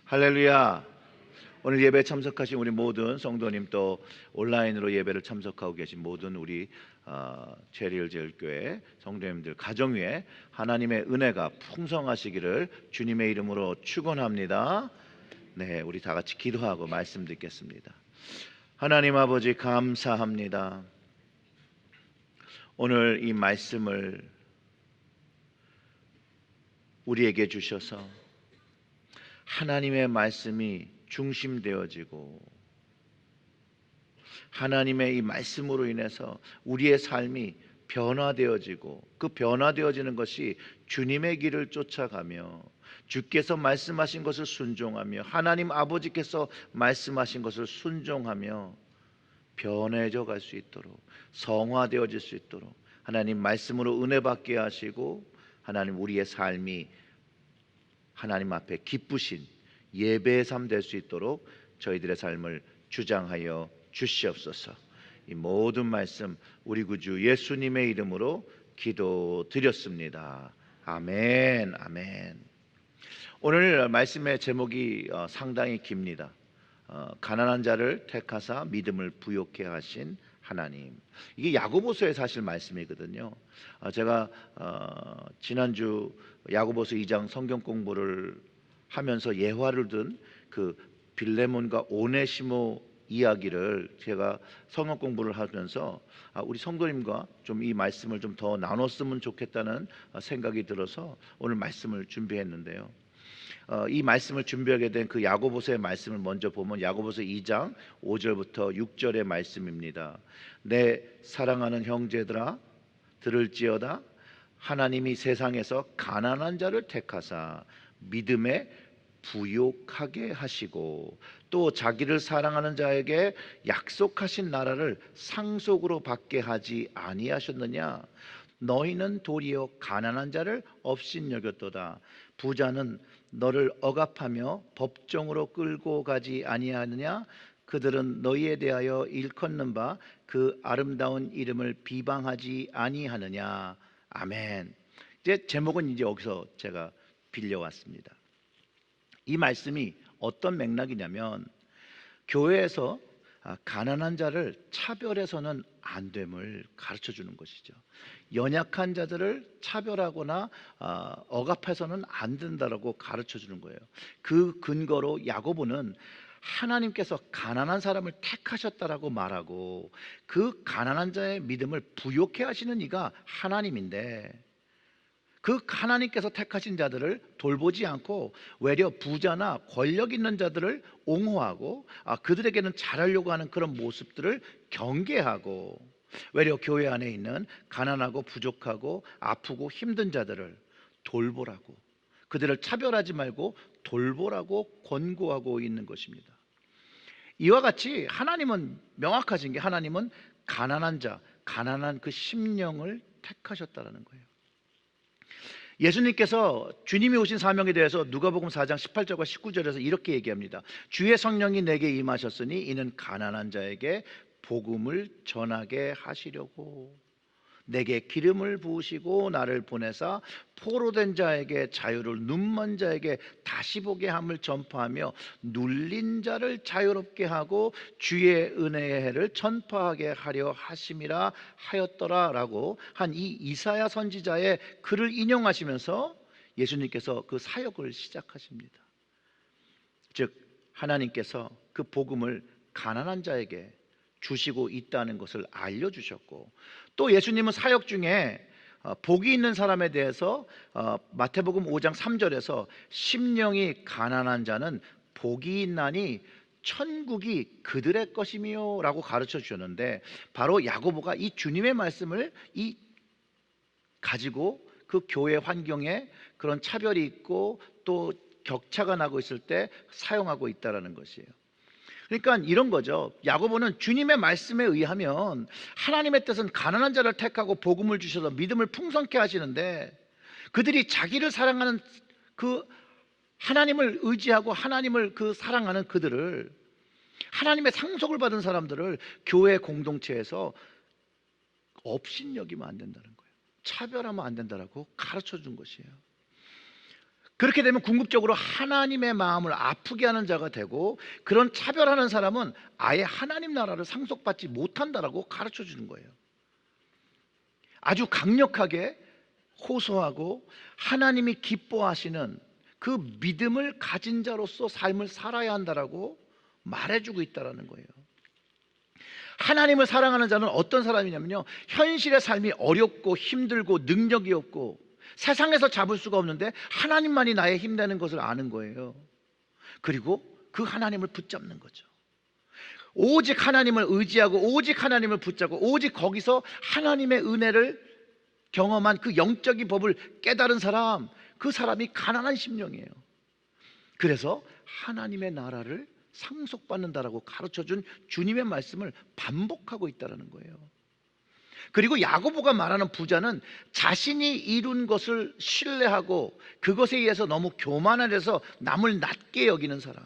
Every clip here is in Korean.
할렐루야. 오늘 예배 참석하신 우리 모든 성도님, 또 온라인으로 예배를 참석하고 계신 모든 우리 제리얼제일교회 성도님들 가정 위에 하나님의 은혜가 풍성하시기를 주님의 이름으로 축원합니다. 네, 우리 다 같이 기도하고 말씀 듣겠습니다. 하나님 아버지, 감사합니다. 오늘 이 말씀을 우리에게 주셔서 하나님의 말씀이 중심되어지고 하나님의 이 말씀으로 인해서 우리의 삶이 변화되어지고, 그 변화되어지는 것이 주님의 길을 쫓아가며 주께서 말씀하신 것을 순종하며 하나님 아버지께서 말씀하신 것을 순종하며 변해져 갈 수 있도록, 성화되어질 수 있도록 하나님 말씀으로 은혜 받게 하시고, 하나님 우리의 삶이 하나님 앞에 기쁘신 예배의 삶 될 수 있도록 저희들의 삶을 주장하여 주시옵소서. 이 모든 말씀 우리 구주 예수님의 이름으로 기도드렸습니다. 아멘, 아멘. 오늘 말씀의 제목이 상당히 깁니다. 가난한 자를 택하사 믿음을 부요케 하신 하나님. 이게 야고보서의 사실 말씀이거든요. 제가 지난주 야고보서 2장 성경 공부를 하면서 예화를 든 그 빌레몬과 오네시모 이야기를 제가 성경 공부를 하면서 우리 성도님과 좀 이 말씀을 좀 더 나눴으면 좋겠다는 생각이 들어서 오늘 말씀을 준비했는데요. 이 말씀을 준비하게 된 그 야고보서의 말씀을 먼저 보면 야고보서 2장 5절부터 6절의 말씀입니다. 내 사랑하는 형제들아, 들을지어다. 하나님이 세상에서 가난한 자를 택하사 믿음에 부욕하게 하시고 또 자기를 사랑하는 자에게 약속하신 나라를 상속으로 받게 하지 아니하셨느냐? 너희는 도리어 가난한 자를 업신여겼도다. 부자는 너를 억압하며 법정으로 끌고 가지 아니하느냐? 그들은 너희에 대하여 일컫는 바 그 아름다운 이름을 비방하지 아니하느냐? 아멘. 이제 제목은 이제 여기서 제가 빌려왔습니다. 이 말씀이 어떤 맥락이냐면, 교회에서 가난한 자를 차별해서는 안 됨을 가르쳐 주는 것이죠. 연약한 자들을 차별하거나 억압해서는 안 된다라고 가르쳐 주는 거예요. 그 근거로 야고보는 하나님께서 가난한 사람을 택하셨다라고 말하고, 그 가난한 자의 믿음을 부요케 하시는 이가 하나님인데, 그 하나님께서 택하신 자들을 돌보지 않고 외려 부자나 권력 있는 자들을 옹호하고 그들에게는 잘하려고 하는 그런 모습들을 경계하고, 외려 교회 안에 있는 가난하고 부족하고 아프고 힘든 자들을 돌보라고, 그들을 차별하지 말고 돌보라고 권고하고 있는 것입니다. 이와 같이 하나님은 명확하신 게, 하나님은 가난한 자, 가난한 그 심령을 택하셨다는 거예요. 예수님께서 주님이 오신 사명에 대해서 누가복음 4장 18절과 19절에서 이렇게 얘기합니다. 주의 성령이 내게 임하셨으니 이는 가난한 자에게 복음을 전하게 하시려고 내게 기름을 부으시고 나를 보내사 포로된 자에게 자유를, 눈먼 자에게 다시 보게 함을 전파하며 눌린 자를 자유롭게 하고 주의 은혜의 해를 전파하게 하려 하심이라 하였더라라고 한 이 이사야 선지자의 글을 인용하시면서 예수님께서 그 사역을 시작하십니다. 즉 하나님께서 그 복음을 가난한 자에게 주시고 있다는 것을 알려주셨고, 또 예수님은 사역 중에 복이 있는 사람에 대해서 마태복음 5장 3절에서 심령이 가난한 자는 복이 있나니 천국이 그들의 것이며 라고 가르쳐 주셨는데, 바로 야고보가 이 주님의 말씀을 가지고 그 교회 환경에 그런 차별이 있고 또 격차가 나고 있을 때 사용하고 있다는 것이에요. 그러니까 이런 거죠. 야고보는 주님의 말씀에 의하면 하나님의 뜻은 가난한 자를 택하고 복음을 주셔서 믿음을 풍성케 하시는데, 그들이 자기를 사랑하는 그 하나님을 의지하고 하나님을 그 사랑하는 그들을, 하나님의 상속을 받은 사람들을 교회 공동체에서 업신여기면 안 된다는 거예요. 차별하면 안 된다라고 가르쳐 준 것이에요. 그렇게 되면 궁극적으로 하나님의 마음을 아프게 하는 자가 되고, 그런 차별하는 사람은 아예 하나님 나라를 상속받지 못한다라고 가르쳐 주는 거예요. 아주 강력하게 호소하고 하나님이 기뻐하시는 그 믿음을 가진 자로서 삶을 살아야 한다라고 말해주고 있다라는 거예요. 하나님을 사랑하는 자는 어떤 사람이냐면요, 현실의 삶이 어렵고 힘들고 능력이 없고 세상에서 잡을 수가 없는데 하나님만이 나의 힘 되는 것을 아는 거예요. 그리고 그 하나님을 붙잡는 거죠. 오직 하나님을 의지하고 오직 하나님을 붙잡고 오직 거기서 하나님의 은혜를 경험한 그 영적인 법을 깨달은 사람, 그 사람이 가난한 심령이에요. 그래서 하나님의 나라를 상속받는다라고 가르쳐준 주님의 말씀을 반복하고 있다는 거예요. 그리고 야고보가 말하는 부자는 자신이 이룬 것을 신뢰하고 그것에 의해서 너무 교만해서 남을 낮게 여기는 사람.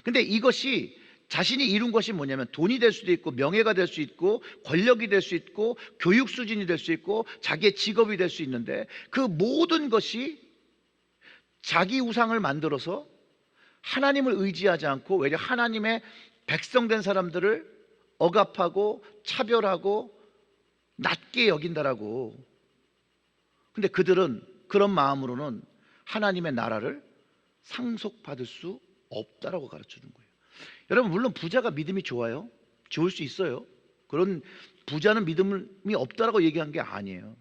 근데 이것이 자신이 이룬 것이 뭐냐면 돈이 될 수도 있고 명예가 될 수 있고 권력이 될 수 있고 교육 수준이 될 수 있고 자기의 직업이 될 수 있는데, 그 모든 것이 자기 우상을 만들어서 하나님을 의지하지 않고 외려 하나님의 백성된 사람들을 억압하고 차별하고 낮게 여긴다라고. 근데 그들은 그런 마음으로는 하나님의 나라를 상속받을 수 없다라고 가르쳐 준 거예요. 여러분, 물론 부자가 믿음이 좋아요. 좋을 수 있어요. 그런 부자는 믿음이 없다라고 얘기한 게 아니에요.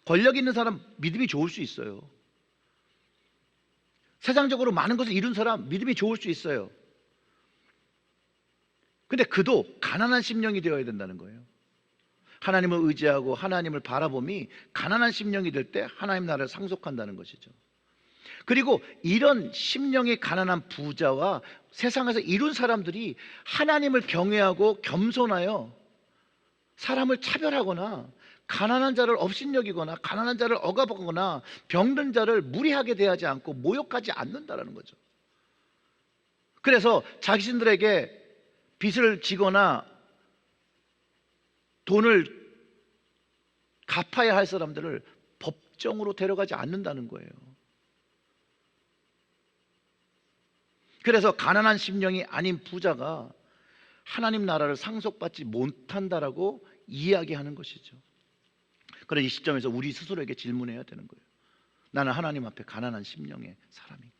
권력 있는 사람 믿음이 좋을 수 있어요. 세상적으로 많은 것을 이룬 사람 믿음이 좋을 수 있어요. 근데 그도 가난한 심령이 되어야 된다는 거예요. 하나님을 의지하고 하나님을 바라봄이 가난한 심령이 될 때 하나님 나라를 상속한다는 것이죠. 그리고 이런 심령이 가난한 부자와 세상에서 이룬 사람들이 하나님을 경외하고 겸손하여 사람을 차별하거나 가난한 자를 업신여기거나 가난한 자를 억압하거나 병든 자를 무리하게 대하지 않고 모욕하지 않는다라는 거죠. 그래서 자신들에게 빚을 지거나 돈을 갚아야 할 사람들을 법정으로 데려가지 않는다는 거예요. 그래서 가난한 심령이 아닌 부자가 하나님 나라를 상속받지 못한다라고 이야기하는 것이죠. 그래서 이 시점에서 우리 스스로에게 질문해야 되는 거예요. 나는 하나님 앞에 가난한 심령의 사람인가?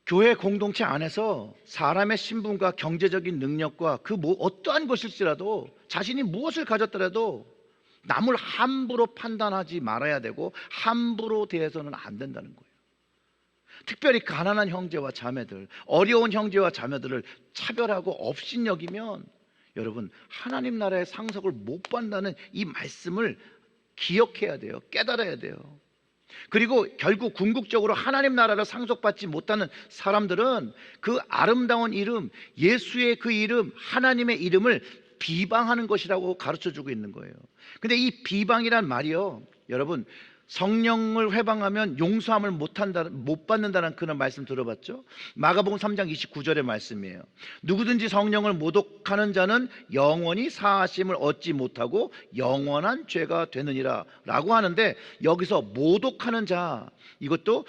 교회 공동체 안에서 사람의 신분과 경제적인 능력과 그 어떠한 것일지라도 자신이 무엇을 가졌더라도 남을 함부로 판단하지 말아야 되고 함부로 대해서는 안 된다는 거예요. 특별히 가난한 형제와 자매들, 어려운 형제와 자매들을 차별하고 업신여기면 여러분, 하나님 나라의 상속을 못 받는다는 이 말씀을 기억해야 돼요. 깨달아야 돼요. 그리고 결국 궁극적으로 하나님 나라를 상속받지 못하는 사람들은 그 아름다운 이름, 예수의 그 이름, 하나님의 이름을 비방하는 것이라고 가르쳐주고 있는 거예요. 근데 이 비방이란 말이요, 여러분, 성령을 회방하면 용서함을 못 받는다는 그런 말씀 들어봤죠? 마가복음 3장 29절의 말씀이에요. 누구든지 성령을 모독하는 자는 영원히 사하심을 얻지 못하고 영원한 죄가 되느니라 라고 하는데, 여기서 모독하는 자, 이것도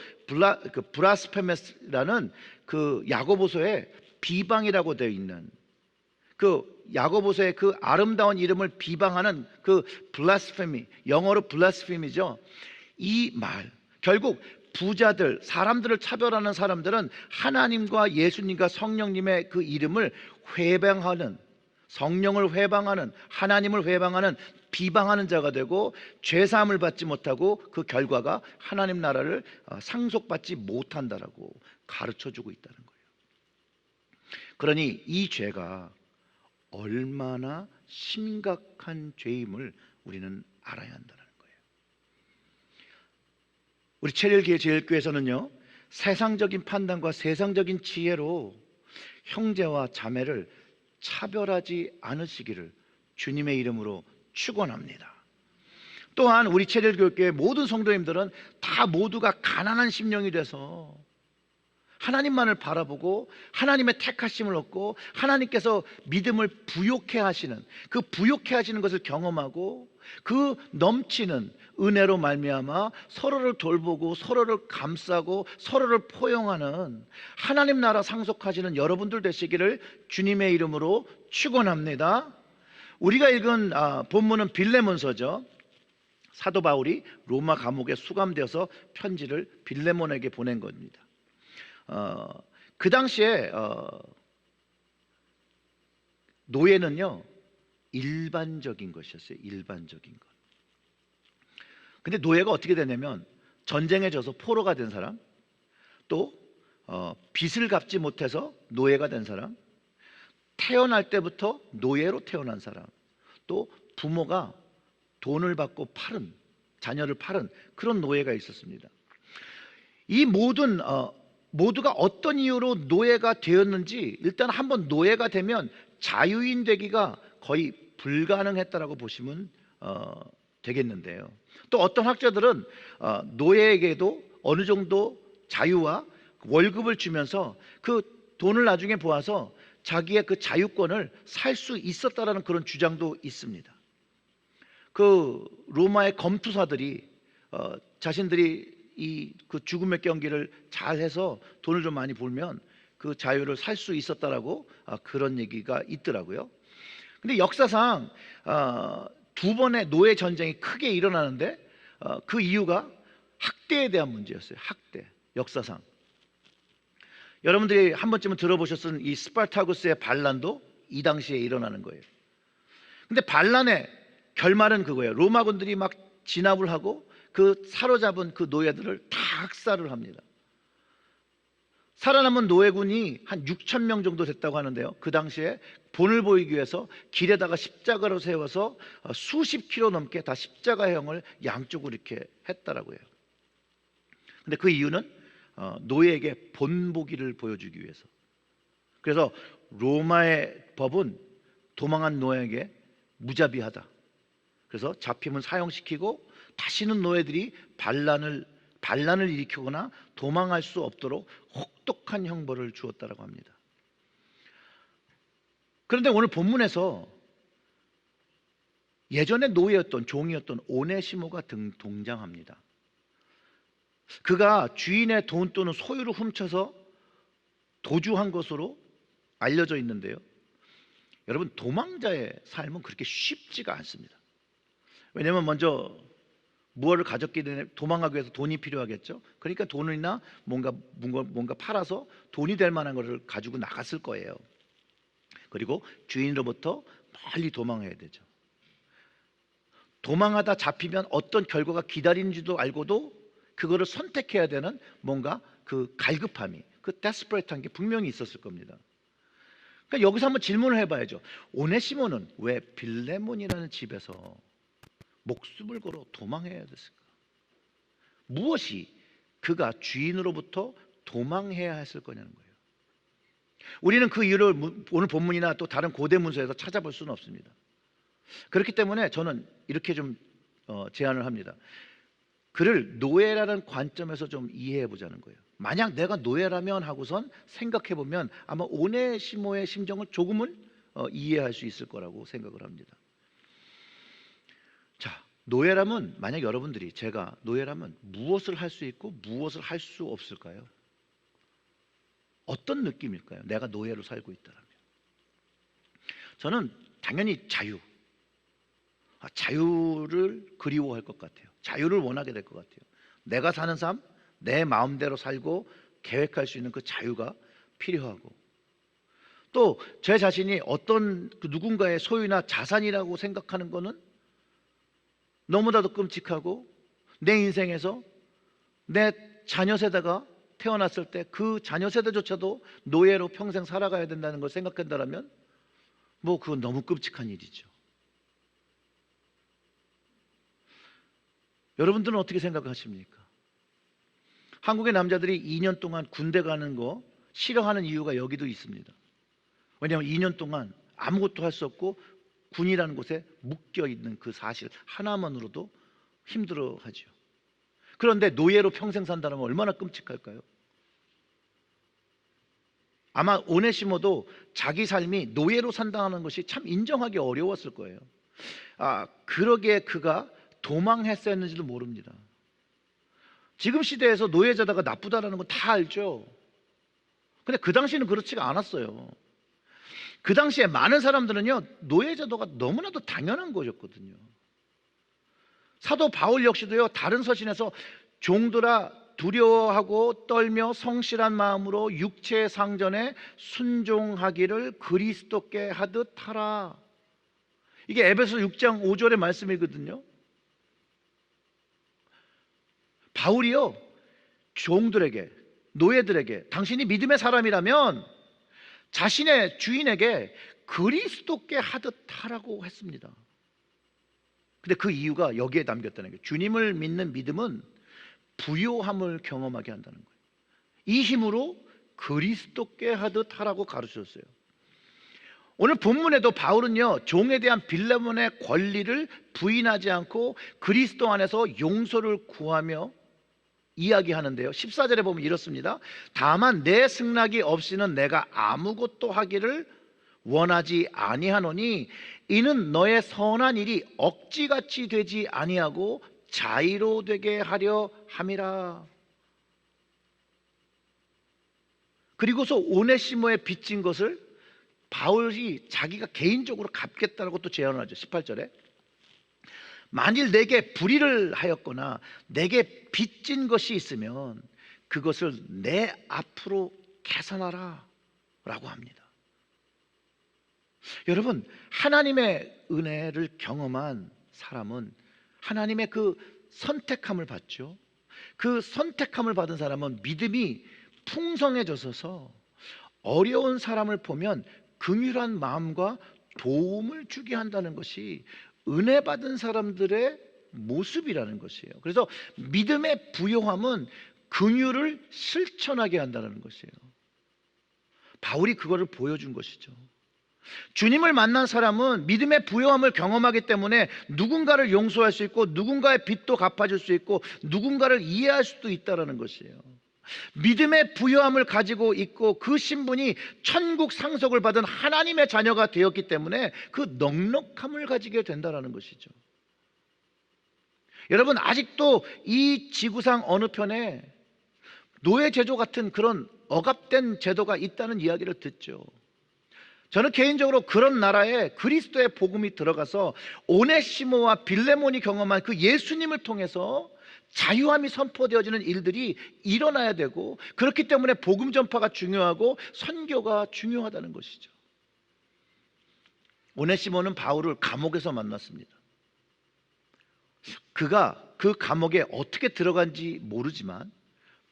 브라스페메스라는 그 야고보서의 비방이라고 되어 있는, 그 야고보서의 그 아름다운 이름을 비방하는 그 블라스페미, 영어로 블라스페미죠. 이 말, 결국 부자들, 사람들을 차별하는 사람들은 하나님과 예수님과 성령님의 그 이름을 회방하는, 성령을 회방하는, 하나님을 회방하는, 비방하는 자가 되고 죄사함을 받지 못하고 그 결과가 하나님 나라를 상속받지 못한다라고 가르쳐주고 있다는 거예요. 그러니 이 죄가 얼마나 심각한 죄임을 우리는 알아야 한다는 거예요. 우리 체일교회 제일교회에서는요, 세상적인 판단과 세상적인 지혜로 형제와 자매를 차별하지 않으시기를 주님의 이름으로 축원합니다. 또한 우리 체일교회 모든 성도님들은 다 모두가 가난한 심령이 돼서 하나님만을 바라보고 하나님의 택하심을 얻고 하나님께서 믿음을 부욕해 하시는, 그 부욕해 하시는 것을 경험하고 그 넘치는 은혜로 말미암아 서로를 돌보고 서로를 감싸고 서로를 포용하는 하나님 나라 상속하시는 여러분들 되시기를 주님의 이름으로 축원합니다. 우리가 읽은 본문은 빌레몬서죠. 사도 바울이 로마 감옥에 수감되어서 편지를 빌레몬에게 보낸 겁니다. 그 당시에 노예는요 일반적인 것이었어요. 일반적인 것. 근데 노예가 어떻게 되냐면 전쟁에 져서 포로가 된 사람, 또 빚을 갚지 못해서 노예가 된 사람, 태어날 때부터 노예로 태어난 사람, 또 부모가 돈을 받고 팔은 자녀를 팔은 그런 노예가 있었습니다. 이 모두가 어떤 이유로 노예가 되었는지 일단 한번 노예가 되면 자유인 되기가 거의 불가능했다라고 보시면 되겠는데요. 또 어떤 학자들은 노예에게도 어느 정도 자유와 월급을 주면서 그 돈을 나중에 모아서 자기의 그 자유권을 살 수 있었다라는 그런 주장도 있습니다. 그 로마의 검투사들이 자신들이 그 죽음의 경기를 잘해서 돈을 좀 많이 벌면 그 자유를 살 수 있었다라고 그런 얘기가 있더라고요. 근데 역사상 두 번의 노예 전쟁이 크게 일어나는데 그 이유가 학대에 대한 문제였어요. 학대. 역사상 여러분들이 한 번쯤은 들어보셨던 이 스파르타쿠스의 반란도 이 당시에 일어나는 거예요. 근데 반란의 결말은 그거예요. 로마군들이 막 진압을 하고 그 사로잡은 그 노예들을 다 학살을 합니다. 살아남은 노예군이 한 6천 명 정도 됐다고 하는데요. 그 당시에 본을 보이기 위해서 길에다가 십자가로 세워서 수십 킬로 넘게 다 십자가형을 양쪽으로 이렇게 했다라고 해요. 근데 그 이유는 노예에게 본보기를 보여주기 위해서. 그래서 로마의 법은 도망한 노예에게 무자비하다. 그래서 잡히면 사형시키고 다시는 노예들이 반란을 일으키거나 도망할 수 없도록 혹독한 형벌을 주었다라고 합니다. 그런데 오늘 본문에서 예전에 노예였던 종이었던 오네시모가 등장합니다. 그가 주인의 돈 또는 소유를 훔쳐서 도주한 것으로 알려져 있는데요. 여러분, 도망자의 삶은 그렇게 쉽지가 않습니다. 왜냐하면 먼저 무엇을 가졌기 때문에 도망하기 위해서 돈이 필요하겠죠. 그러니까 돈이나 뭔가 팔아서 돈이 될 만한 것을 가지고 나갔을 거예요. 그리고 주인으로부터 멀리 도망해야 되죠. 도망하다 잡히면 어떤 결과가 기다리는지도 알고도 그거를 선택해야 되는 뭔가 그 갈급함이, 그 데스퍼레이트한 게 분명히 있었을 겁니다. 그러니까 여기서 한번 질문을 해봐야죠. 오네시모는 왜 빌레몬이라는 집에서 목숨을 걸어 도망해야 됐을까? 무엇이 그가 주인으로부터 도망해야 했을 거냐는 거예요. 우리는 그 이유를 오늘 본문이나 또 다른 고대 문서에서 찾아볼 수는 없습니다. 그렇기 때문에 저는 이렇게 좀 제안을 합니다. 그를 노예라는 관점에서 좀 이해해 보자는 거예요. 만약 내가 노예라면 하고선 생각해 보면 아마 오네시모의 심정을 조금은 이해할 수 있을 거라고 생각을 합니다. 자, 노예라면 만약 여러분들이 제가 노예라면 무엇을 할 수 있고 무엇을 할 수 없을까요? 어떤 느낌일까요? 내가 노예로 살고 있다면. 저는 당연히 자유를 그리워할 것 같아요. 자유를 원하게 될 것 같아요. 내가 사는 삶, 내 마음대로 살고 계획할 수 있는 그 자유가 필요하고, 또 제 자신이 어떤 누군가의 소유나 자산이라고 생각하는 것은 너무나도 끔찍하고, 내 인생에서 내 자녀 세대가 태어났을 때 그 자녀 세대조차도 노예로 평생 살아가야 된다는 걸 생각한다면 그건 너무 끔찍한 일이죠. 여러분들은 어떻게 생각하십니까? 한국의 남자들이 2년 동안 군대 가는 거 싫어하는 이유가 여기도 있습니다. 왜냐하면 2년 동안 아무것도 할 수 없고 군이라는 곳에 묶여 있는 그 사실 하나만으로도 힘들어하죠. 그런데 노예로 평생 산다면 얼마나 끔찍할까요? 아마 오네시모도 자기 삶이 노예로 산다는 것이 참 인정하기 어려웠을 거예요. 그러기에 그가 도망했었는지도 모릅니다. 지금 시대에서 노예제도가 나쁘다라는 건 다 알죠. 근데 그 당시에는 그렇지가 않았어요. 그 당시에 많은 사람들은요, 노예제도가 너무나도 당연한 것이었거든요. 사도 바울 역시도요, 다른 서신에서 종들아 두려워하고 떨며 성실한 마음으로 육체의 상전에 순종하기를 그리스도께 하듯 하라. 이게 에베소 6장 5절의 말씀이거든요. 바울이요, 종들에게, 노예들에게 당신이 믿음의 사람이라면 자신의 주인에게 그리스도께 하듯 하라고 했습니다. 근데 그 이유가 여기에 담겼다는 거예요. 주님을 믿는 믿음은 부요함을 경험하게 한다는 거예요. 이 힘으로 그리스도께 하듯 하라고 가르쳤어요. 오늘 본문에도 바울은요, 종에 대한 빌레몬의 권리를 부인하지 않고 그리스도 안에서 용서를 구하며 이야기하는데요, 14절에 보면 이렇습니다. 다만 내 승낙이 없이는 내가 아무것도 하기를 원하지 아니하노니 이는 너의 선한 일이 억지같이 되지 아니하고 자의로 되게 하려 함이라. 그리고서 오네시모에 빚진 것을 바울이 자기가 개인적으로 갚겠다고 또 제안을 하죠. 18절에 만일 내게 불의를 하였거나 내게 빚진 것이 있으면 그것을 내 앞으로 계산하라 라고 합니다. 여러분, 하나님의 은혜를 경험한 사람은 하나님의 그 선택함을 받죠. 그 선택함을 받은 사람은 믿음이 풍성해져서 어려운 사람을 보면 긍휼한 마음과 도움을 주게 한다는 것이 은혜 받은 사람들의 모습이라는 것이에요. 그래서 믿음의 부요함은 긍휼을 실천하게 한다는 것이에요. 바울이 그거를 보여준 것이죠. 주님을 만난 사람은 믿음의 부요함을 경험하기 때문에 누군가를 용서할 수 있고 누군가의 빚도 갚아줄 수 있고 누군가를 이해할 수도 있다는 것이에요. 믿음의 부요함을 가지고 있고 그 신분이 천국 상속을 받은 하나님의 자녀가 되었기 때문에 그 넉넉함을 가지게 된다는 것이죠. 여러분, 아직도 이 지구상 어느 편에 노예 제도 같은 그런 억압된 제도가 있다는 이야기를 듣죠. 저는 개인적으로 그런 나라에 그리스도의 복음이 들어가서 오네시모와 빌레몬이 경험한 그 예수님을 통해서 자유함이 선포되어지는 일들이 일어나야 되고, 그렇기 때문에 복음 전파가 중요하고 선교가 중요하다는 것이죠. 오네시모는 바울을 감옥에서 만났습니다. 그가 그 감옥에 어떻게 들어간지 모르지만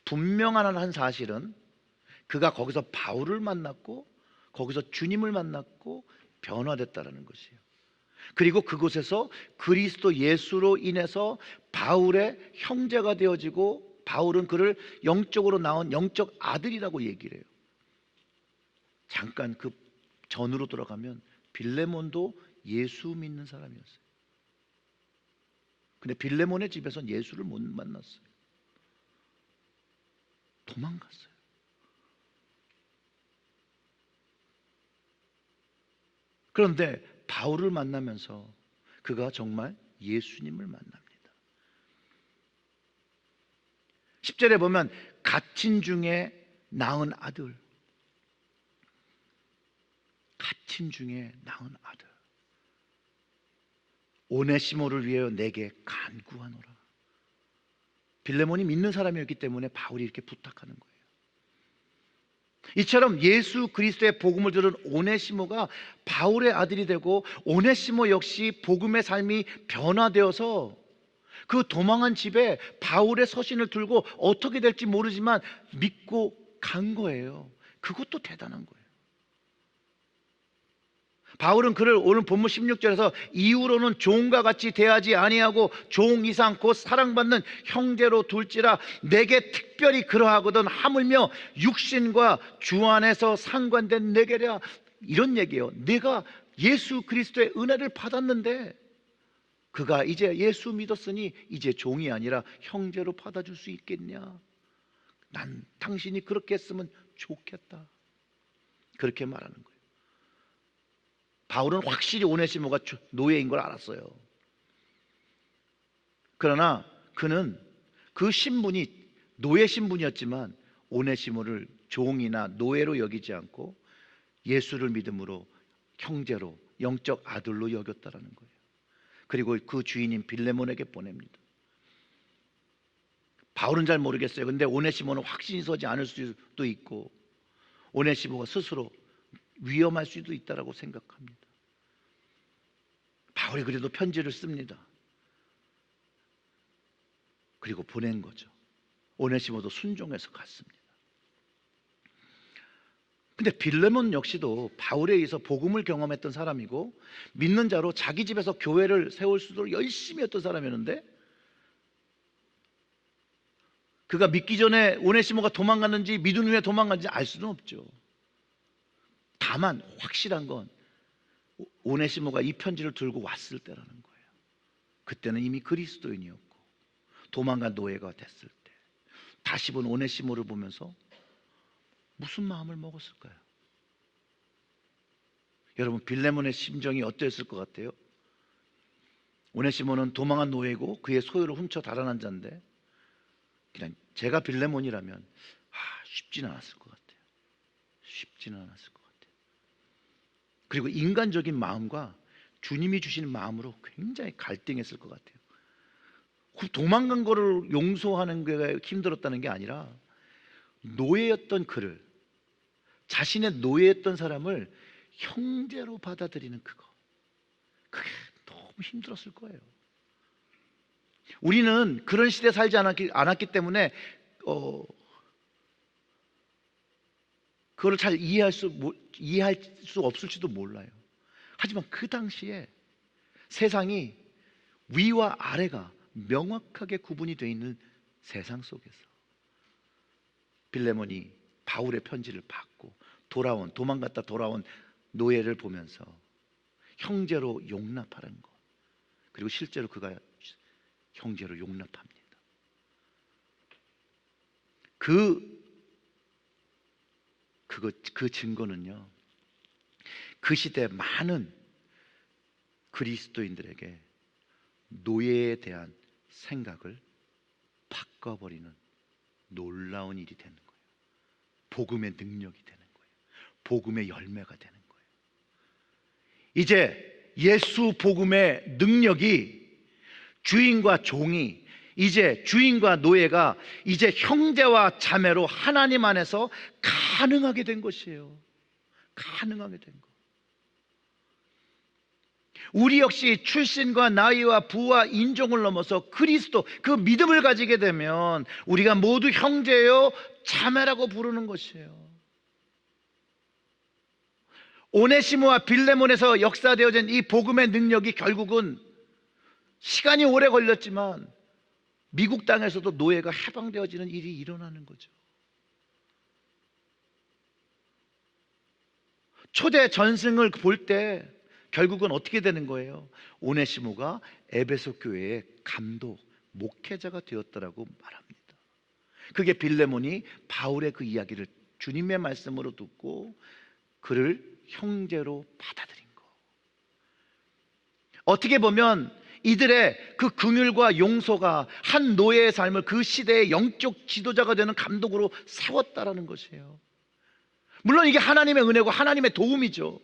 분명한 한 사실은 그가 거기서 바울을 만났고 거기서 주님을 만났고 변화됐다는 것이에요. 그리고 그곳에서 그리스도 예수로 인해서 바울의 형제가 되어지고 바울은 그를 영적으로 낳은 영적 아들이라고 얘기를 해요. 잠깐 그 전으로 돌아가면 빌레몬도 예수 믿는 사람이었어요. 근데 빌레몬의 집에서는 예수를 못 만났어요. 도망갔어요. 그런데 바울을 만나면서 그가 정말 예수님을 만납니다. 10절에 보면 갇힌 중에 낳은 아들, 갇힌 중에 낳은 아들, 오네시모를 위하여 내게 간구하노라. 빌레몬이 믿는 사람이었기 때문에 바울이 이렇게 부탁하는 거예요. 이처럼 예수 그리스도의 복음을 들은 오네시모가 바울의 아들이 되고, 오네시모 역시 복음의 삶이 변화되어서 그 도망한 집에 바울의 서신을 들고 어떻게 될지 모르지만 믿고 간 거예요. 그것도 대단한 거예요. 바울은 그를 오늘 본문 16절에서 이후로는 종과 같이 대하지 아니하고 종 이상 곧 사랑받는 형제로 둘지라 내게 특별히 그러하거든 하물며 육신과 주 안에서 상관된 내게랴. 이런 얘기예요. 내가 예수 그리스도의 은혜를 받았는데 그가 이제 예수 믿었으니 이제 종이 아니라 형제로 받아줄 수 있겠냐. 난 당신이 그렇게 했으면 좋겠다. 그렇게 말하는 거예요. 바울은 확실히 오네시모가 노예인 걸 알았어요. 그러나 그는 그 신분이 노예 신분이었지만 오네시모를 종이나 노예로 여기지 않고 예수를 믿음으로 형제로, 영적 아들로 여겼다라는 거예요. 그리고 그 주인인 빌레몬에게 보냅니다. 바울은 잘 모르겠어요. 근데 오네시모는 확신이 서지 않을 수도 있고 오네시모가 스스로 위험할 수도 있다라고 생각합니다. 바울이 그래도 편지를 씁니다. 그리고 보낸 거죠. 오네시모도 순종해서 갔습니다. 근데 빌레몬 역시도 바울에 의해서 복음을 경험했던 사람이고 믿는 자로 자기 집에서 교회를 세울 수 있도록 열심히 했던 사람이었는데 그가 믿기 전에 오네시모가 도망갔는지 믿은 후에 도망갔는지 알 수는 없죠. 다만 확실한 건 오네시모가 이 편지를 들고 왔을 때라는 거예요. 그때는 이미 그리스도인이었고 도망간 노예가 됐을 때 다시 본 오네시모를 보면서 무슨 마음을 먹었을까요? 여러분, 빌레몬의 심정이 어땠을 것 같아요? 오네시모는 도망한 노예고 그의 소유를 훔쳐 달아난 자인데 그냥 제가 빌레몬이라면 쉽지는 않았을 것 같아요. 쉽지는 않았을 것 같아요. 그리고 인간적인 마음과 주님이 주시는 마음으로 굉장히 갈등했을 것 같아요. 도망간 거를 용서하는 게 힘들었다는 게 아니라 노예였던 그를, 자신의 노예였던 사람을 형제로 받아들이는 그게 너무 힘들었을 거예요. 우리는 그런 시대에 살지 않았기 때문에 그걸 잘 이해할 수 없을지도 몰라요. 하지만 그 당시에 세상이 위와 아래가 명확하게 구분이 되어 있는 세상 속에서 빌레몬이 바울의 편지를 받고 도망갔다 돌아온 노예를 보면서 형제로 용납하라는 것, 그리고 실제로 그가 형제로 용납합니다. 그 증거는요, 그 시대 많은 그리스도인들에게 노예에 대한 생각을 바꿔버리는 놀라운 일이 되는 거예요. 복음의 능력이 되는 거예요. 복음의 열매가 되는 거예요. 이제 예수 복음의 능력이 주인과 종이, 이제 주인과 노예가 이제 형제와 자매로 하나님 안에서 가능하게 된 것이에요. 가능하게 된 것. 우리 역시 출신과 나이와 부와 인종을 넘어서 그리스도, 그 믿음을 가지게 되면 우리가 모두 형제요 자매라고 부르는 것이에요. 오네시모와 빌레몬에서 역사되어진 이 복음의 능력이 결국은 시간이 오래 걸렸지만 미국 땅에서도 노예가 해방되어지는 일이 일어나는 거죠. 초대 전승을 볼 때 결국은 어떻게 되는 거예요? 오네시모가 에베소 교회의 감독, 목회자가 되었다라고 말합니다. 그게 빌레몬이 바울의 그 이야기를 주님의 말씀으로 듣고 그를 형제로 받아들인 거. 어떻게 보면 이들의 그 긍휼과 용서가 한 노예의 삶을 그 시대의 영적 지도자가 되는 감독으로 세웠다라는 것이에요. 물론 이게 하나님의 은혜고 하나님의 도움이죠.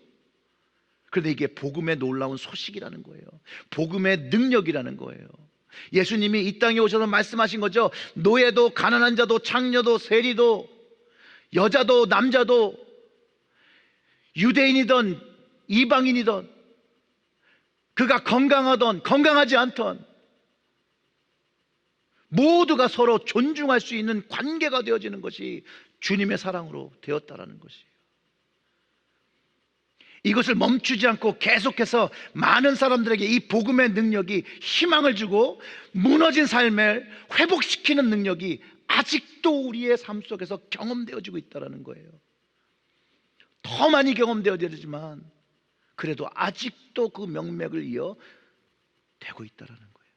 그런데 이게 복음의 놀라운 소식이라는 거예요. 복음의 능력이라는 거예요. 예수님이 이 땅에 오셔서 말씀하신 거죠. 노예도 가난한 자도 창녀도 세리도 여자도 남자도 유대인이든 이방인이든 그가 건강하던 건강하지 않던 모두가 서로 존중할 수 있는 관계가 되어지는 것이 주님의 사랑으로 되었다라는 것이에요. 이것을 멈추지 않고 계속해서 많은 사람들에게 이 복음의 능력이 희망을 주고 무너진 삶을 회복시키는 능력이 아직도 우리의 삶 속에서 경험되어지고 있다는 거예요. 더 많이 경험되어지지만 그래도 아직도 그 명맥을 이어 되고 있다는 거예요.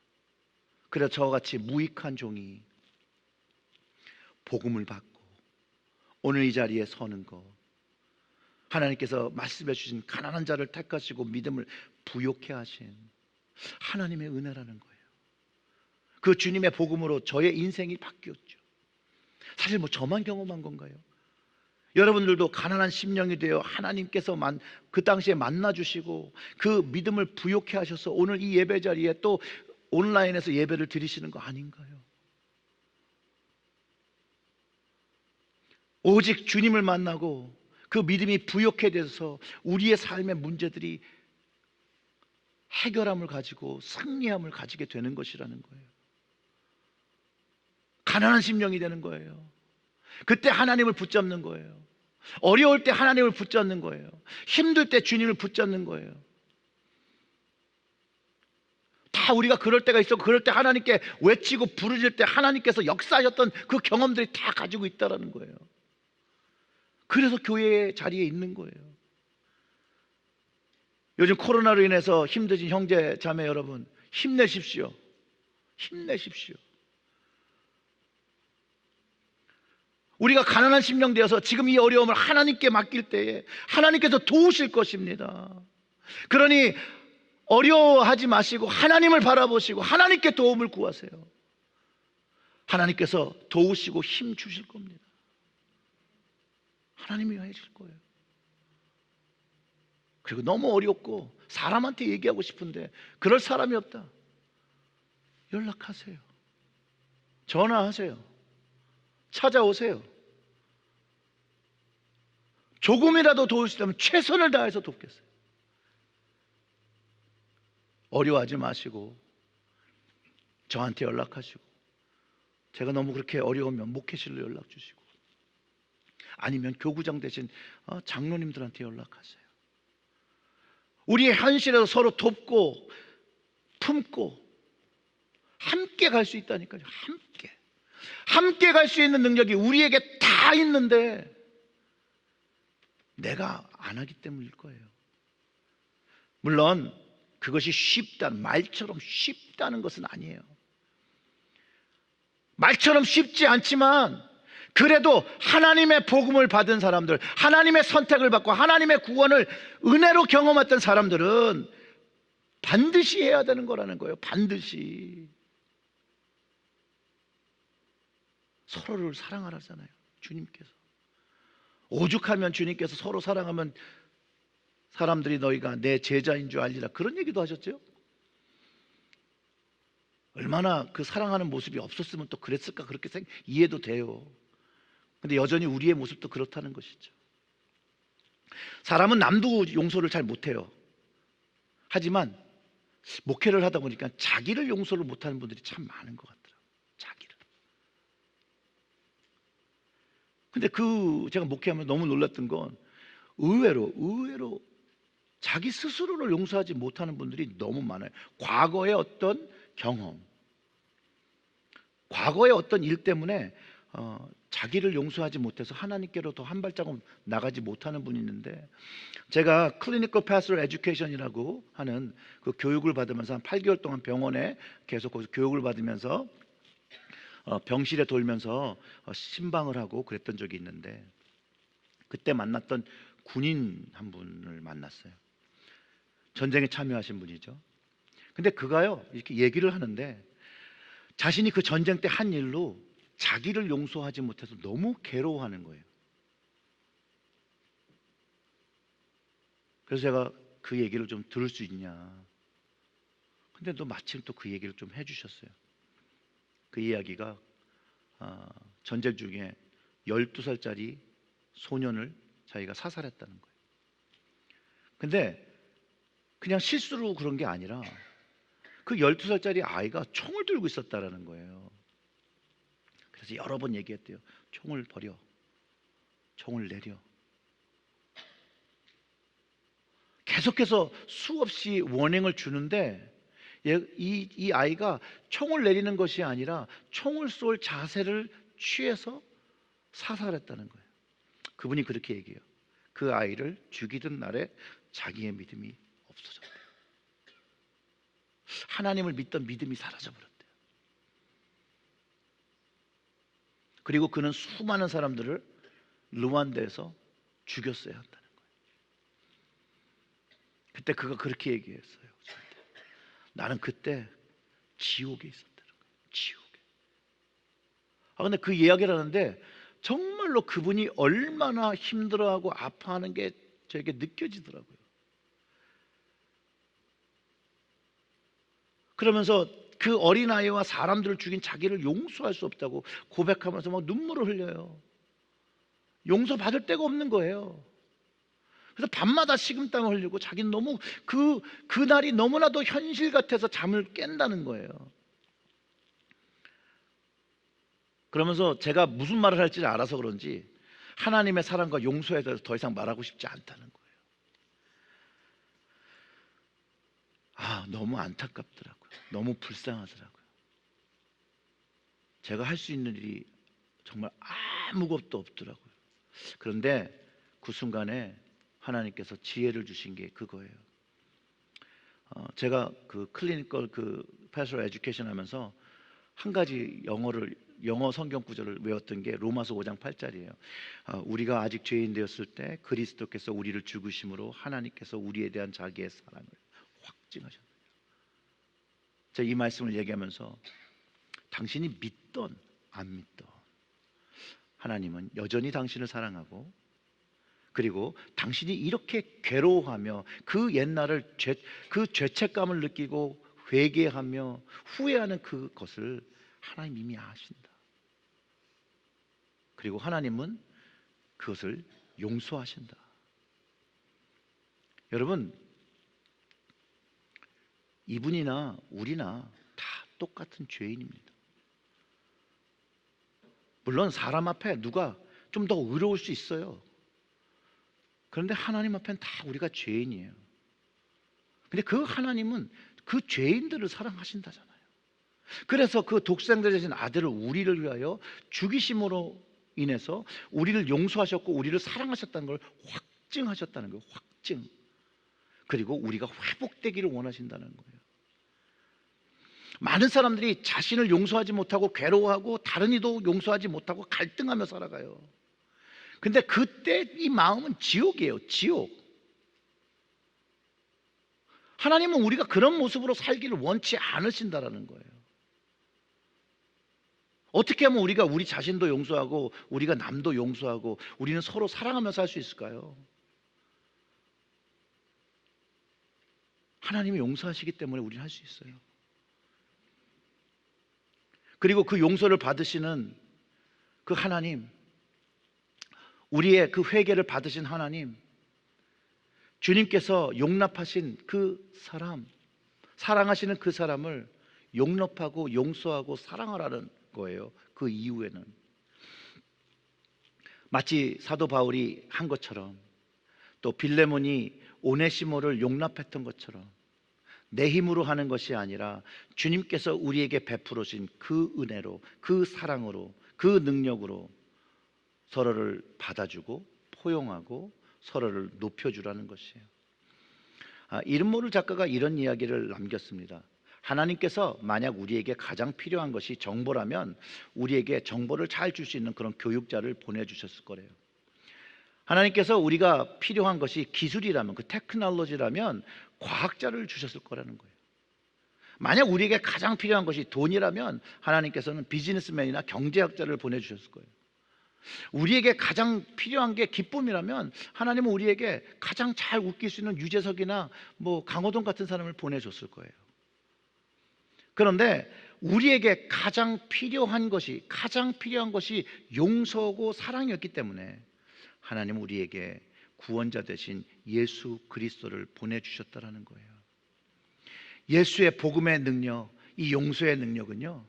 그래서 저와 같이 무익한 종이 복음을 받고 오늘 이 자리에 서는 것, 하나님께서 말씀해 주신 가난한 자를 택하시고 믿음을 부욕해 하신 하나님의 은혜라는 거예요. 그 주님의 복음으로 저의 인생이 바뀌었죠. 사실 뭐 저만 경험한 건가요? 여러분들도 가난한 심령이 되어 하나님께서 그 당시에 만나주시고 그 믿음을 부욕해 하셔서 오늘 이 예배 자리에 또 온라인에서 예배를 드리시는 거 아닌가요? 오직 주님을 만나고 그 믿음이 부욕해 돼서 우리의 삶의 문제들이 해결함을 가지고 승리함을 가지게 되는 것이라는 거예요. 가난한 심령이 되는 거예요. 그때 하나님을 붙잡는 거예요. 어려울 때 하나님을 붙잡는 거예요. 힘들 때 주님을 붙잡는 거예요. 다 우리가 그럴 때가 있어. 그럴 때 하나님께 외치고 부르실 때 하나님께서 역사하셨던 그 경험들이 다 가지고 있다는 거예요. 그래서 교회의 자리에 있는 거예요. 요즘 코로나로 인해서 힘드신 형제 자매 여러분, 힘내십시오. 힘내십시오. 우리가 가난한 심령 되어서 지금 이 어려움을 하나님께 맡길 때에 하나님께서 도우실 것입니다. 그러니 어려워하지 마시고 하나님을 바라보시고 하나님께 도움을 구하세요. 하나님께서 도우시고 힘 주실 겁니다. 하나님이 해줄 거예요. 그리고 너무 어렵고 사람한테 얘기하고 싶은데 그럴 사람이 없다. 연락하세요. 전화하세요. 찾아오세요. 조금이라도 도울 수 있다면 최선을 다해서 돕겠어요. 어려워하지 마시고 저한테 연락하시고, 제가 너무 그렇게 어려우면 목회실로 연락 주시고, 아니면 교구장 되신 장로님들한테 연락하세요. 우리의 현실에서 서로 돕고 품고 함께 갈 수 있다니까요. 함께 갈 수 있는 능력이 우리에게 다 있는데 내가 안 하기 때문일 거예요. 물론 그것이 말처럼 쉽다는 것은 아니에요. 말처럼 쉽지 않지만 그래도 하나님의 복음을 받은 사람들, 하나님의 선택을 받고 하나님의 구원을 은혜로 경험했던 사람들은 반드시 해야 되는 거라는 거예요. 반드시. 서로를 사랑하라잖아요, 주님께서. 오죽하면 주님께서 서로 사랑하면 사람들이 너희가 내 제자인 줄 알리라, 그런 얘기도 하셨죠. 얼마나 그 사랑하는 모습이 없었으면 또 그랬을까, 그렇게 이해도 돼요. 근데 여전히 우리의 모습도 그렇다는 것이죠. 사람은 남도 용서를 잘 못해요. 하지만 목회를 하다 보니까 자기를 용서를 못하는 분들이 참 많은 것 같더라고요. 자기를. 근데 제가 목회하면 너무 놀랐던 건 의외로 자기 스스로를 용서하지 못하는 분들이 너무 많아요. 과거의 어떤 경험, 과거의 어떤 일 때문에 자기를 용서하지 못해서 하나님께로 더 한 발자국 나가지 못하는 분이 있는데, 제가 클리니컬 패스토럴 에듀케이션이라고 하는 그 교육을 받으면서 한 8개월 동안 병원에 계속 거기서 교육을 받으면서 병실에 돌면서 신방을 하고 그랬던 적이 있는데, 그때 만났던 군인 한 분을 만났어요. 전쟁에 참여하신 분이죠. 근데 그가요, 이렇게 얘기를 하는데 자신이 그 전쟁 때 한 일로 자기를 용서하지 못해서 너무 괴로워하는 거예요. 그래서 제가 그 얘기를 좀 들을 수 있냐. 근데 또 마침 또 그 얘기를 좀 해주셨어요. 그 이야기가 전쟁 중에 12살짜리 소년을 자기가 사살했다는 거예요. 근데 그냥 실수로 그런 게 아니라 그 12살짜리 아이가 총을 들고 있었다라는 거예요. 그래서 여러 번 얘기했대요. 총을 버려, 총을 내려. 계속해서 수없이 워닝을 주는데 이 아이가 총을 내리는 것이 아니라 총을 쏠 자세를 취해서 사살했다는 거예요. 그분이 그렇게 얘기해요. 그 아이를 죽이던 날에 자기의 믿음이 없어졌대요. 하나님을 믿던 믿음이 사라져버렸대요. 그리고 그는 수많은 사람들을 르완다에서 죽였어야 한다는 거예요. 그때 그가 그렇게 얘기했어요. 저한테. 나는 그때 지옥에 있었다는 거예요. 지옥에. 근데 그 이야기를 하는데 정말로 그분이 얼마나 힘들어하고 아파하는 게 저에게 느껴지더라고요. 그러면서 그 어린아이와 사람들을 죽인 자기를 용서할 수 없다고 고백하면서 막 눈물을 흘려요. 용서받을 데가 없는 거예요. 그래서 밤마다 식은땀을 흘리고 자기는 너무 그날이 너무나도 현실 같아서 잠을 깬다는 거예요. 그러면서 제가 무슨 말을 할지 알아서 그런지 하나님의 사랑과 용서에 대해서 더 이상 말하고 싶지 않다는 거예요. 너무 안타깝더라고요. 너무 불쌍하더라고요. 제가 할 수 있는 일이 정말 아무것도 없더라고요. 그런데 그 순간에 하나님께서 지혜를 주신 게 그거예요. 제가 그 클리니컬 그 패스토럴 에듀케이션 하면서 한 가지 영어 성경 구절을 외웠던 게 로마서 5장 8절이에요. 우리가 아직 죄인 되었을 때 그리스도께서 우리를 죽으심으로 하나님께서 우리에 대한 자기의 사랑을 확증하셨다. 제가 이 말씀을 얘기하면서 당신이 믿던 안 믿던 하나님은 여전히 당신을 사랑하고, 그리고 당신이 이렇게 괴로워하며 그 옛날을 그 죄책감을 느끼고 회개하며 후회하는 그것을 하나님 이미 아신다. 그리고 하나님은 그것을 용서하신다. 여러분, 이분이나 우리나 다 똑같은 죄인입니다. 물론 사람 앞에 누가 좀 더 의로울 수 있어요. 그런데 하나님 앞에는 다 우리가 죄인이에요. 근데 그 하나님은 그 죄인들을 사랑하신다잖아요. 그래서 그 독생자 되신 아들을 우리를 위하여 죽이심으로 인해서 우리를 용서하셨고 우리를 사랑하셨다는 걸 확증하셨다는 거예요. 확증. 그리고 우리가 회복되기를 원하신다는 거예요. 많은 사람들이 자신을 용서하지 못하고 괴로워하고 다른 이도 용서하지 못하고 갈등하며 살아가요. 근데 그때 이 마음은 지옥이에요. 지옥. 하나님은 우리가 그런 모습으로 살기를 원치 않으신다라는 거예요. 어떻게 하면 우리가 우리 자신도 용서하고 우리가 남도 용서하고 우리는 서로 사랑하며 살 수 있을까요? 하나님이 용서하시기 때문에 우리는 할 수 있어요. 그리고 그 용서를 받으시는 그 하나님, 우리의 그 회개를 받으신 하나님, 주님께서 용납하신 그 사람, 사랑하시는 그 사람을 용납하고 용서하고 사랑하라는 거예요. 그 이후에는 마치 사도 바울이 한 것처럼, 또 빌레몬이 오네시모를 용납했던 것처럼 내 힘으로 하는 것이 아니라 주님께서 우리에게 베풀으신 그 은혜로, 그 사랑으로, 그 능력으로 서로를 받아주고 포용하고 서로를 높여주라는 것이에요. 이름 모를 작가가 이런 이야기를 남겼습니다. 하나님께서 만약 우리에게 가장 필요한 것이 정보라면 우리에게 정보를 잘 줄 수 있는 그런 교육자를 보내주셨을 거래요. 하나님께서 우리가 필요한 것이 기술이라면, 그 테크놀로지라면 과학자를 주셨을 거라는 거예요. 만약 우리에게 가장 필요한 것이 돈이라면 하나님께서는 비즈니스맨이나 경제학자를 보내주셨을 거예요. 우리에게 가장 필요한 게 기쁨이라면 하나님은 우리에게 가장 잘 웃길 수 있는 유재석이나 강호동 같은 사람을 보내줬을 거예요. 그런데 우리에게 가장 필요한 것이 용서고 사랑이었기 때문에 하나님은 우리에게 구원자 되신 예수 그리스도를 보내주셨다라는 거예요. 예수의 복음의 능력, 이 용서의 능력은요,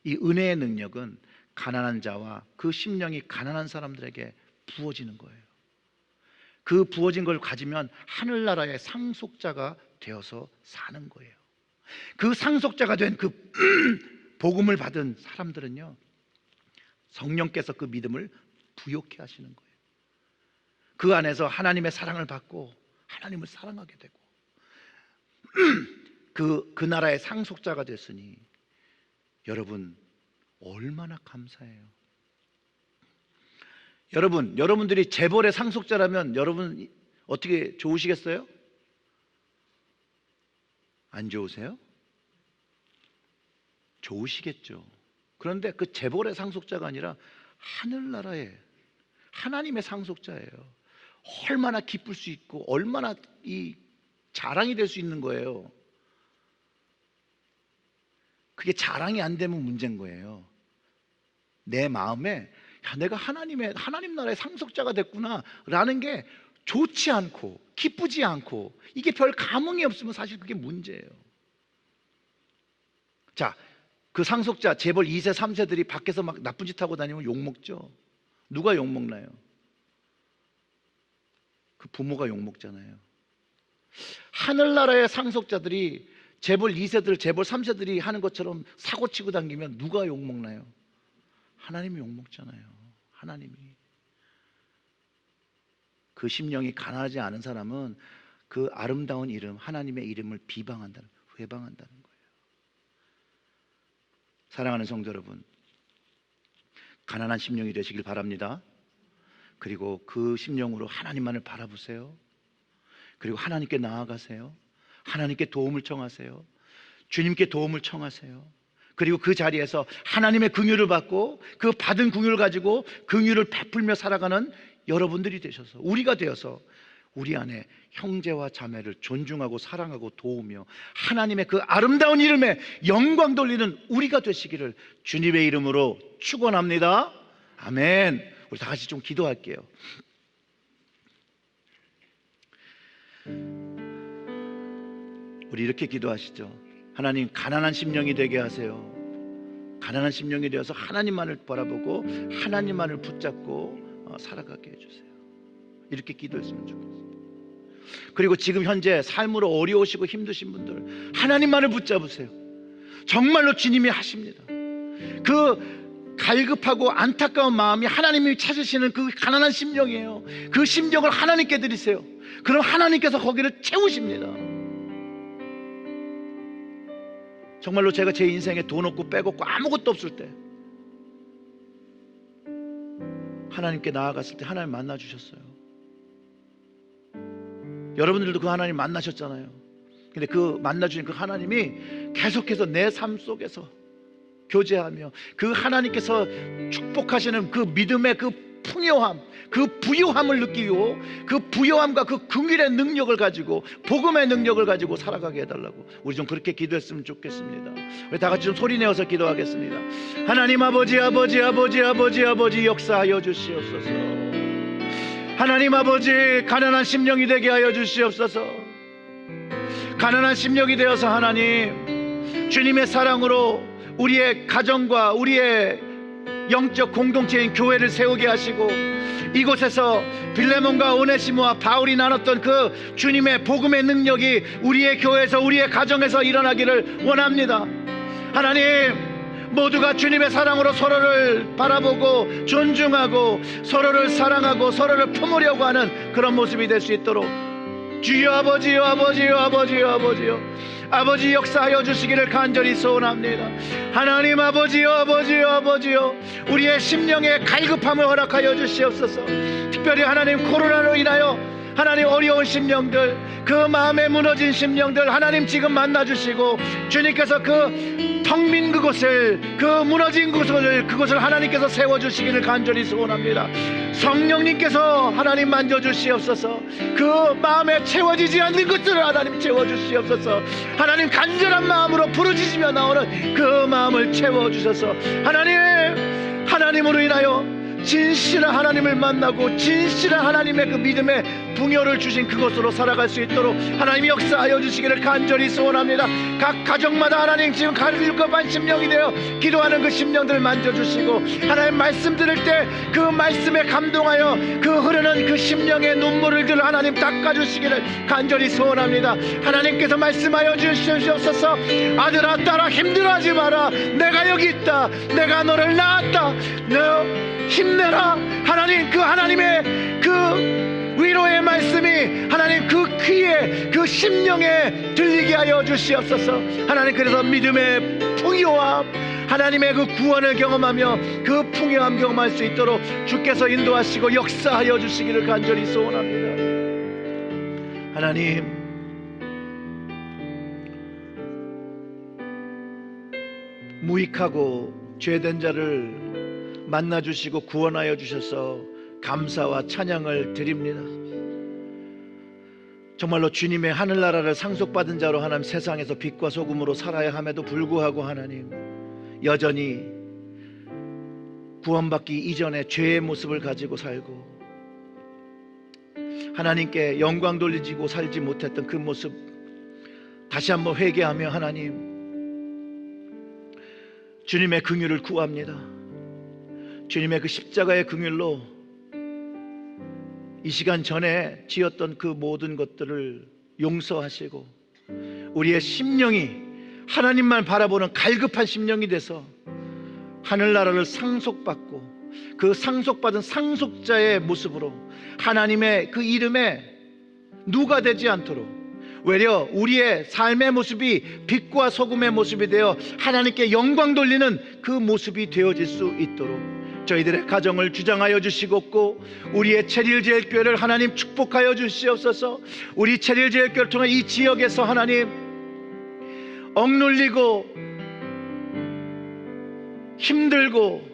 이 은혜의 능력은 가난한 자와 그 심령이 가난한 사람들에게 부어지는 거예요. 그 부어진 걸 가지면 하늘나라의 상속자가 되어서 사는 거예요. 그 상속자가 된 그 복음을 받은 사람들은요, 성령께서 그 믿음을 부욕해 하시는 거예요. 그 안에서 하나님의 사랑을 받고 하나님을 사랑하게 되고 그 나라의 상속자가 됐으니 여러분 얼마나 감사해요. 여러분들이 재벌의 상속자라면 여러분 어떻게 좋으시겠어요? 안 좋으세요? 좋으시겠죠. 그런데 그 재벌의 상속자가 아니라 하늘나라의 하나님의 상속자예요. 얼마나 기쁠 수 있고 얼마나 이 자랑이 될 수 있는 거예요. 그게 자랑이 안 되면 문제인 거예요. 내 마음에 내가 하나님 나라의 상속자가 됐구나 라는 게 좋지 않고 기쁘지 않고 이게 별 감흥이 없으면 사실 그게 문제예요. 자, 그 상속자 재벌 2세 3세들이 밖에서 막 나쁜 짓 하고 다니면 욕먹죠. 누가 욕먹나요? 그 부모가 욕먹잖아요. 하늘나라의 상속자들이 재벌 2세들 재벌 3세들이 하는 것처럼 사고치고 다니면 누가 욕먹나요? 하나님이 욕먹잖아요. 하나님이. 그 심령이 가난하지 않은 사람은 그 아름다운 이름 하나님의 이름을 비방한다는, 회방한다는 거예요. 사랑하는 성도 여러분, 가난한 심령이 되시길 바랍니다. 그리고 그 심령으로 하나님만을 바라보세요. 그리고 하나님께 나아가세요. 하나님께 도움을 청하세요. 주님께 도움을 청하세요. 그리고 그 자리에서 하나님의 긍휼을 받고 그 받은 긍휼을 가지고 긍휼을 베풀며 살아가는 여러분들이 되셔서, 우리가 되어서 우리 안에 형제와 자매를 존중하고 사랑하고 도우며 하나님의 그 아름다운 이름에 영광 돌리는 우리가 되시기를 주님의 이름으로 축원합니다. 아멘. 우리 다 같이 좀 기도할게요. 우리 이렇게 기도하시죠. 하나님, 가난한 심령이 되게 하세요. 가난한 심령이 되어서 하나님만을 바라보고 하나님만을 붙잡고 살아가게 해주세요. 이렇게 기도했으면 좋겠어요. 그리고 지금 현재 삶으로 어려우시고 힘드신 분들, 하나님만을 붙잡으세요. 정말로 주님이 하십니다. 그 갈급하고 안타까운 마음이 하나님이 찾으시는 그 가난한 심령이에요. 그 심령을 하나님께 드리세요. 그럼 하나님께서 거기를 채우십니다. 정말로 제가 제 인생에 돈 없고 빼먹고 아무것도 없을 때 하나님께 나아갔을 때 하나님 만나주셨어요. 여러분들도 그 하나님 만나셨잖아요. 근데 그 만나주신 그 하나님이 계속해서 내 삶 속에서 교제하며 그 하나님께서 축복하시는 그 믿음의 그 풍요함, 그 부요함을 느끼고 그 부요함과 그 긍휼의 능력을 가지고 복음의 능력을 가지고 살아가게 해달라고 우리 좀 그렇게 기도했으면 좋겠습니다. 우리 다 같이 좀 소리내어서 기도하겠습니다. 하나님 아버지 아버지 아버지 아버지 아버지 역사하여 주시옵소서. 하나님 아버지, 가난한 심령이 되게 하여 주시옵소서. 가난한 심령이 되어서 하나님 주님의 사랑으로 우리의 가정과 우리의 영적 공동체인 교회를 세우게 하시고 이곳에서 빌레몬과 오네시모와 바울이 나눴던 그 주님의 복음의 능력이 우리의 교회에서 우리의 가정에서 일어나기를 원합니다. 하나님, 모두가 주님의 사랑으로 서로를 바라보고 존중하고 서로를 사랑하고 서로를 품으려고 하는 그런 모습이 될 수 있도록 주여 아버지요 아버지요 아버지요 아버지요 아버지 역사하여 주시기를 간절히 소원합니다. 하나님 아버지요 아버지요 아버지요 우리의 심령의 갈급함을 허락하여 주시옵소서. 특별히 하나님 코로나로 인하여 하나님 어려운 심령들, 그 마음에 무너진 심령들 하나님 지금 만나주시고 주님께서 그 텅 빈 그곳을, 그 무너진 그곳을 하나님께서 세워주시기를 간절히 소원합니다. 성령님께서 하나님 만져주시옵소서. 그 마음에 채워지지 않는 것들을 하나님 채워주시옵소서. 하나님 간절한 마음으로 부르짖으며 나오는 그 마음을 채워주셔서 하나님으로 인하여 진실한 하나님을 만나고 진실한 하나님의 그 믿음의 풍요를 주신 그것으로 살아갈 수 있도록 하나님이 역사하여 주시기를 간절히 소원합니다. 각 가정마다 하나님 지금 갈급한 심령이 되어 기도하는 그 심령들을 만져주시고 하나님 말씀 들을 때 그 말씀에 감동하여 그 흐르는 그 심령의 눈물을 하나님 닦아주시기를 간절히 소원합니다. 하나님께서 말씀하여 주시옵소서. 아들아 딸아 힘들어하지 마라. 내가 여기 있다. 내가 너를 낳았다. 너 힘내라. 하나님, 그 하나님의 그 위로의 말씀이 하나님 그 귀에 그 심령에 들리게 하여 주시옵소서. 하나님, 그래서 믿음의 풍요함, 하나님의 그 구원을 경험하며 그 풍요함 경험할 수 있도록 주께서 인도하시고 역사하여 주시기를 간절히 소원합니다. 하나님, 무익하고 죄된 자를 만나 주시고 구원하여 주셔서 감사와 찬양을 드립니다. 정말로 주님의 하늘나라를 상속받은 자로 하나님 세상에서 빛과 소금으로 살아야 함에도 불구하고 하나님 여전히 구원받기 이전에 죄의 모습을 가지고 살고 하나님께 영광 돌리고 살지 못했던 그 모습 다시 한번 회개하며 하나님 주님의 긍휼을 구합니다. 주님의 그 십자가의 긍휼로 이 시간 전에 지었던 그 모든 것들을 용서하시고 우리의 심령이 하나님만 바라보는 갈급한 심령이 돼서 하늘나라를 상속받고 그 상속받은 상속자의 모습으로 하나님의 그 이름에 누가 되지 않도록 외려 우리의 삶의 모습이 빛과 소금의 모습이 되어 하나님께 영광 돌리는 그 모습이 되어질 수 있도록 저희들의 가정을 주장하여 주시고 우리의 체릴제일교회를 하나님 축복하여 주시옵소서. 우리 체릴제일교회를 통해 이 지역에서 하나님 억눌리고 힘들고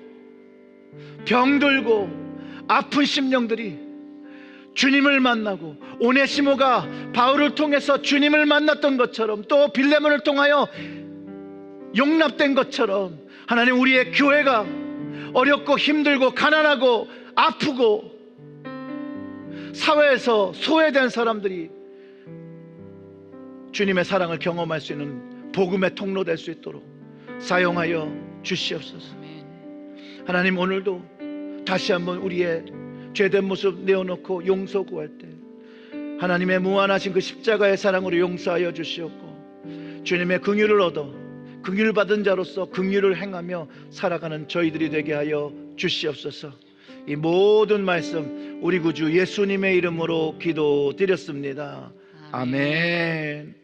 병들고 아픈 심령들이 주님을 만나고 오네시모가 바울을 통해서 주님을 만났던 것처럼 또 빌레몬을 통하여 용납된 것처럼 하나님 우리의 교회가 어렵고 힘들고 가난하고 아프고 사회에서 소외된 사람들이 주님의 사랑을 경험할 수 있는 복음의 통로 될 수 있도록 사용하여 주시옵소서. 하나님 오늘도 다시 한번 우리의 죄된 모습 내어놓고 용서 구할 때 하나님의 무한하신 그 십자가의 사랑으로 용서하여 주시옵고 주님의 긍휼을 얻어 긍휼 받은 자로서 긍휼을 행하며 살아가는 저희들이 되게 하여 주시옵소서. 이 모든 말씀 우리 구주 예수님의 이름으로 기도드렸습니다. 아멘.